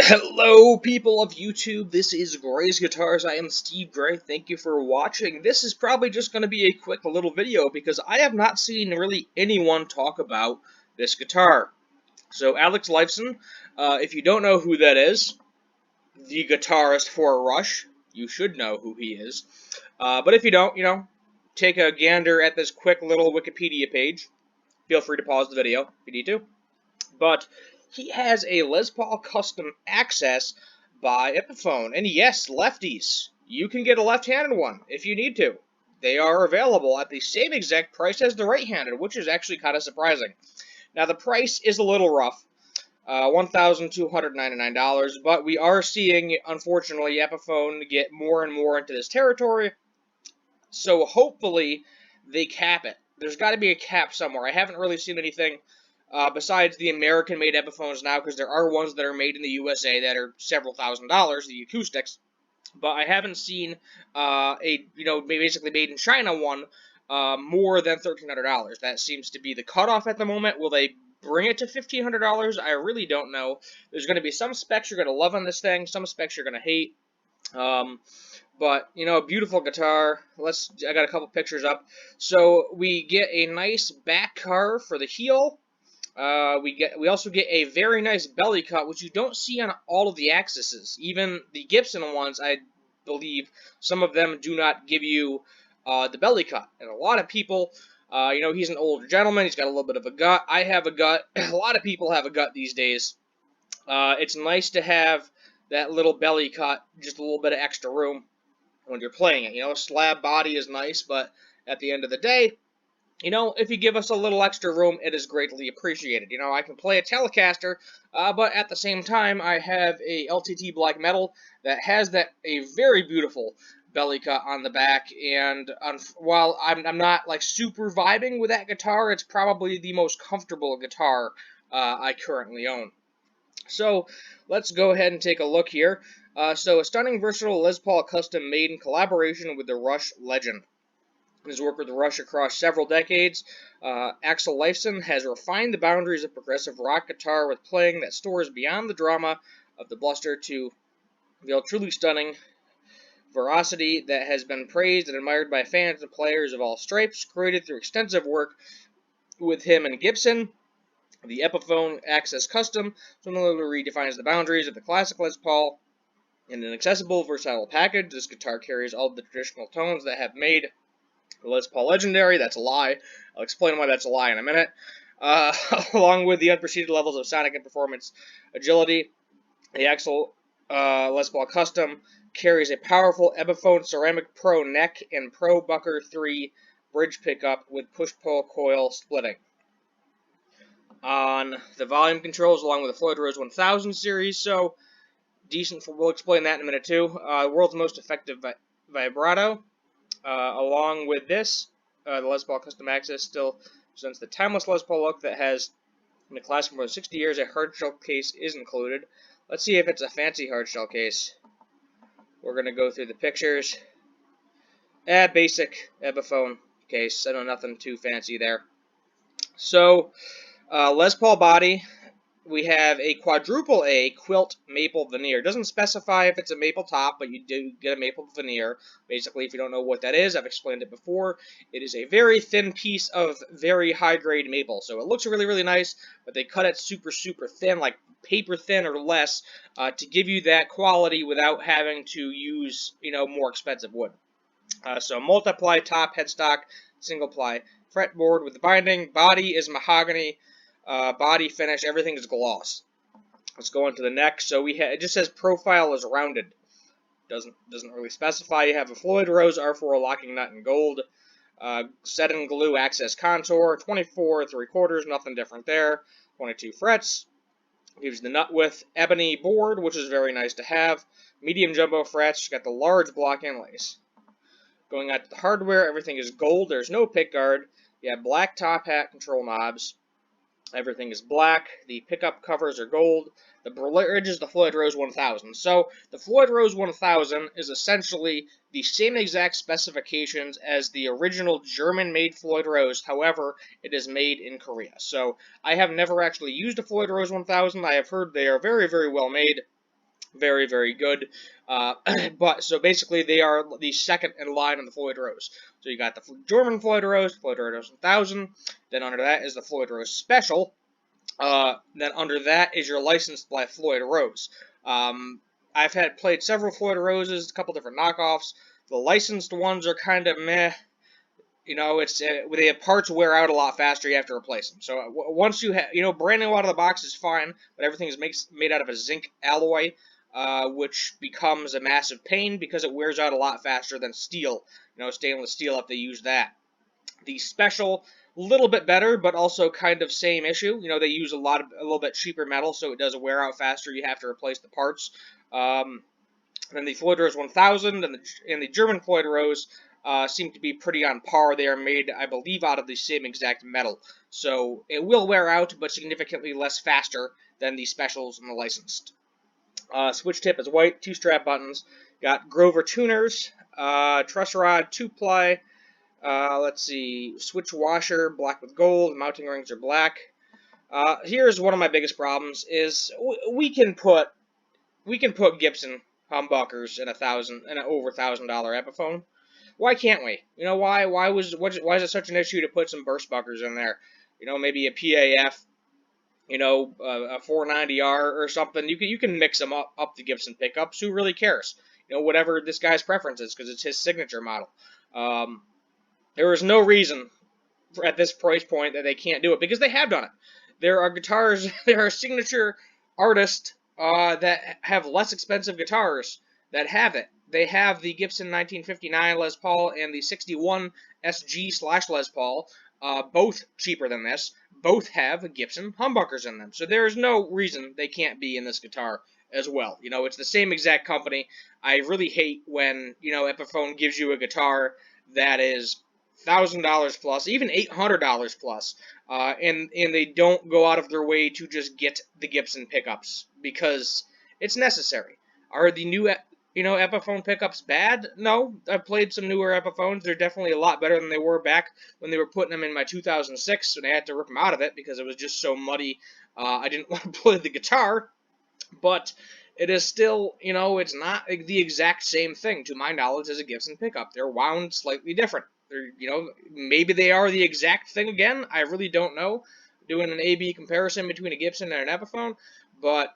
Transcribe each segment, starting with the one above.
Hello, people of YouTube. This is Gray's Guitars. I am Steve Gray. Thank you for watching. This is probably just going to be a quick little video because I have not seen really anyone talk about this guitar. So, Alex Lifeson, if you don't know who that is, the guitarist for Rush, you should know who he is. But if you don't, take a gander at this quick little Wikipedia page. Feel free to pause the video if you need to. But he has a Les Paul Custom Access by Epiphone. And yes, lefties, you can get a left-handed one if you need to. They are available at the same exact price as the right-handed, which is actually kind of surprising. Now, the price is a little rough, $1,299, but we are seeing, unfortunately, Epiphone get more and more into this territory, so hopefully they cap it. There's got to be a cap somewhere. I haven't really seen anything besides the American-made Epiphones now, because there are ones that are made in the USA that are several $1,000s, the acoustics. But I haven't seen basically made in China one more than $1,300. That seems to be the cutoff at the moment. Will they bring it to $1,500? I really don't know. There's going to be some specs you're going to love on this thing, some specs you're going to hate. But, beautiful guitar. I got a couple pictures up. So we get a nice back carve for the heel. We also get a very nice belly cut, which you don't see on all of the Axis. Even the Gibson ones, I believe, some of them do not give you the belly cut. And a lot of people, he's an older gentleman. He's got a little bit of a gut. I have a gut. A lot of people have a gut these days. It's nice to have that little belly cut, just a little bit of extra room when you're playing it. Slab body is nice, but at the end of the day, if you give us a little extra room, it is greatly appreciated. I can play a Telecaster, but at the same time, I have a LTT black metal that has a very beautiful belly cut on the back, and while I'm not like super vibing with that guitar, it's probably the most comfortable guitar I currently own. So let's go ahead and take a look here. So a stunning, versatile Les Paul custom made in collaboration with the Rush legend. His work with Rush across several decades, Axel Lifeson has refined the boundaries of progressive rock guitar with playing that soars beyond the drama of the bluster to reveal truly stunning veracity that has been praised and admired by fans and players of all stripes, created through extensive work with him and Gibson. The Epiphone Access Custom similarly redefines the boundaries of the classic Les Paul. In an accessible, versatile package, this guitar carries all the traditional tones that have made the Les Paul legendary. That's a lie. I'll explain why that's a lie in a minute. Along with the unprecedented levels of sonic and performance agility, the Axel Les Paul Custom carries a powerful Epiphone Ceramic Pro neck and Pro Bucker 3 bridge pickup with push-pull coil splitting. On the volume controls, along with the Floyd Rose 1000 series, so decent. We'll explain that in a minute too. World's most effective vibrato. Along with this, the Les Paul Custom Access still presents the timeless Les Paul look that has been a classic for more than 60 years. A hardshell case is included. Let's see if it's a fancy hardshell case. We're going to go through the pictures. Basic Epiphone case. I know nothing too fancy there. So, Les Paul body. We have a quadruple A quilt maple veneer. It doesn't specify if it's a maple top, but you do get a maple veneer. Basically, if you don't know what that is, I've explained it before. It is a very thin piece of very high-grade maple. So it looks really, really nice, but they cut it super, super thin, like paper thin or less, to give you that quality without having to use, more expensive wood. So multiply top headstock, single ply fretboard with the binding. Body is mahogany. Body finish, everything is gloss. Let's go into the neck. So it just says profile is rounded. Doesn't really specify. You have a Floyd Rose R4 locking nut in gold. Set in glue access contour. 24 3/4, nothing different there. 22 frets. Gives the nut width. Ebony board, which is very nice to have. Medium jumbo frets. You got the large block inlays. Going out to the hardware, everything is gold. There's no pick guard. You have black top hat control knobs. Everything is black. The pickup covers are gold. The bridge is the Floyd Rose 1000. So the Floyd Rose 1000 is essentially the same exact specifications as the original German-made Floyd Rose. However, it is made in Korea. So I have never actually used a Floyd Rose 1000. I have heard they are very, very well made. Very, very good. Uh, but so basically, they are the second in line on the Floyd Rose. So you got the German Floyd Rose 1000. Then under that is the Floyd Rose Special. Then under that is your licensed by Floyd Rose. I've had played several Floyd Roses, a couple different knockoffs. The licensed ones are kind of meh. It's they have parts wear out a lot faster. You have to replace them. So once you have, brand new out of the box is fine, but everything is made out of a zinc alloy, which becomes a massive pain because it wears out a lot faster than steel. Stainless steel if they use that. The special, a little bit better, but also kind of same issue. They use a little bit cheaper metal, so it does wear out faster. You have to replace the parts. Then the Floyd Rose 1000 and the German Floyd Rose seem to be pretty on par. They are made, I believe, out of the same exact metal. So it will wear out, but significantly less faster than the specials and the licensed. Switch tip is white, 2 strap buttons. Got Grover tuners, truss rod, 2-ply. Let's see, switch washer, black with gold. Mounting rings are black. Here's one of my biggest problems: is we can put Gibson humbuckers in an over $1,000 Epiphone. Why can't we? Why is it such an issue to put some burst buckers in there? Maybe a PAF, a 490R or something. You can mix them up the Gibson pickups. Who really cares? Whatever this guy's preference is, because it's his signature model. There is no reason at this price point that they can't do it, because they have done it. There are signature artists that have less expensive guitars that have it. They have the Gibson 1959 Les Paul and the 61 SG/Les Paul, both cheaper than this. Both have Gibson humbuckers in them. So there's no reason they can't be in this guitar as well. It's the same exact company. I really hate when, Epiphone gives you a guitar that is $1,000 plus, even $800 plus, and they don't go out of their way to just get the Gibson pickups because it's necessary. Are the new Epiphone pickups bad? No, I've played some newer Epiphones. They're definitely a lot better than they were back when they were putting them in my 2006, and I had to rip them out of it because it was just so muddy. I didn't want to play the guitar, but it is still, it's not the exact same thing, to my knowledge, as a Gibson pickup. They're wound slightly different. Maybe they are the exact thing again. I really don't know. Doing an A/B comparison between a Gibson and an Epiphone, but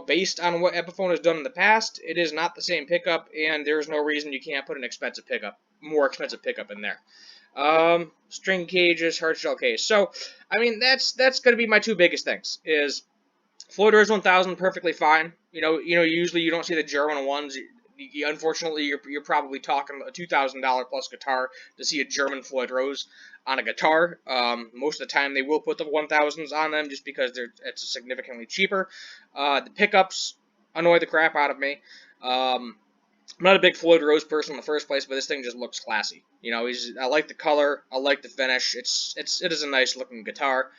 based on what Epiphone has done in the past, it is not the same pickup, and there's no reason you can't put more expensive pickup in there. String cages, hard shell case. So, that's going to be my two biggest things. Is Floyd Rose 1000 perfectly fine. Usually you don't see the German ones. Unfortunately, you're probably talking a $2,000 plus guitar to see a German Floyd Rose on a guitar. Most of the time, they will put the 1000s on them just because it's significantly cheaper. The pickups annoy the crap out of me. I'm not a big Floyd Rose person in the first place, but this thing just looks classy. I like the color, I like the finish. It is a nice looking guitar.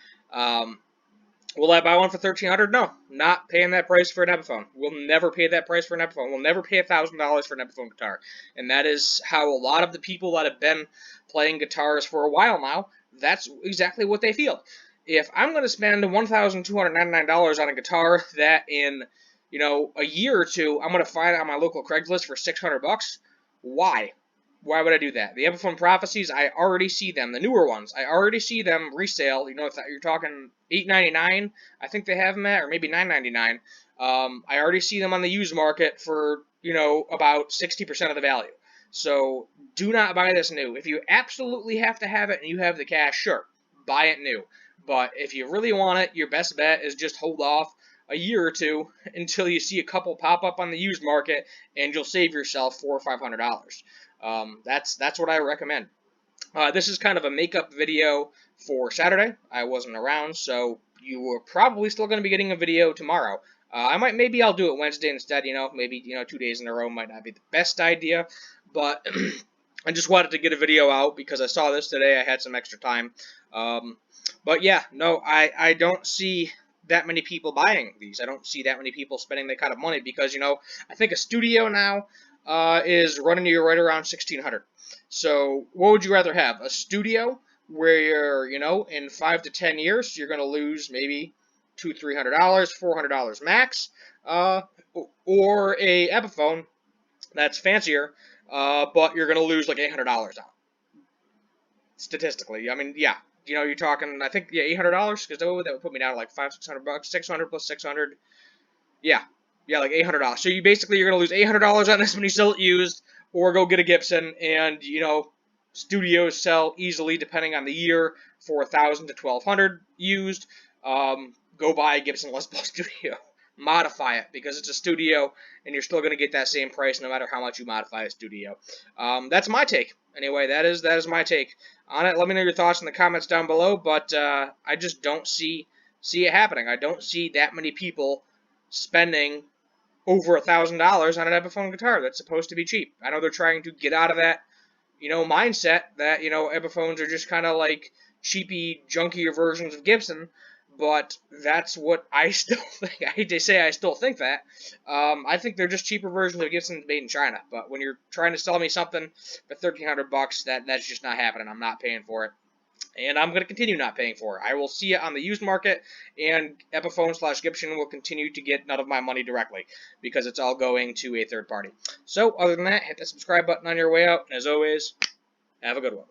Will I buy one for $1,300? No, not paying that price for an Epiphone. We'll never pay that price for an Epiphone. We'll never pay $1,000 for an Epiphone guitar. And that is how a lot of the people that have been playing guitars for a while now, that's exactly what they feel. If I'm going to spend $1,299 on a guitar that in, a year or two, I'm going to find it on my local Craigslist for $600, why? Why would I do that? The Epiphone Prophecies, I already see them. The newer ones, I already see them resale. If you're talking $899, I think they have them at, or maybe $999. I already see them on the used market for, about 60% of the value. So do not buy this new. If you absolutely have to have it and you have the cash, sure, buy it new. But if you really want it, your best bet is just hold off a year or two until you see a couple pop up on the used market, and you'll save yourself $400 or $500. That's what I recommend. This is kind of a makeup video for Saturday. I wasn't around, so you are probably still going to be getting a video tomorrow. Maybe I'll do it Wednesday instead. Maybe 2 days in a row might not be the best idea, but I just wanted to get a video out because I saw this today. I had some extra time. But yeah, no, I don't see that many people buying these. I don't see that many people spending that kind of money because, I think a studio now is running you right around $1,600. So what would you rather have? A studio where you're, in 5 to 10 years, you're going to lose maybe $200, $300, $400 max, or a Epiphone that's fancier, but you're going to lose like $800 on it. Statistically. I mean, yeah. You're talking, I think, yeah, $800, because that would put me down to like $500-600, 600 plus 600. Yeah. Yeah, like $800. So you're going to lose $800 on this when you sell it used, or go get a Gibson, and, studios sell easily, depending on the year, for $1,000 to $1,200 used. Go buy a Gibson Les Paul Studio. Modify it, because it's a studio, and you're still going to get that same price no matter how much you modify a studio. That's my take. Anyway, that is my take on it. Let me know your thoughts in the comments down below, but I just don't see it happening. I don't see that many people spending over $1,000 on an Epiphone guitar that's supposed to be cheap. I know they're trying to get out of that, mindset that, Epiphones are just kind of like cheapy, junkier versions of Gibson, but that's what I still think. I hate to say I still think that. I think they're just cheaper versions of Gibsons made in China, but when you're trying to sell me something for $1,300, that's just not happening. I'm not paying for it. And I'm going to continue not paying for it. I will see it on the used market, and Epiphone/Gibson will continue to get none of my money directly, because it's all going to a third party. So, other than that, hit the subscribe button on your way out, and as always, have a good one.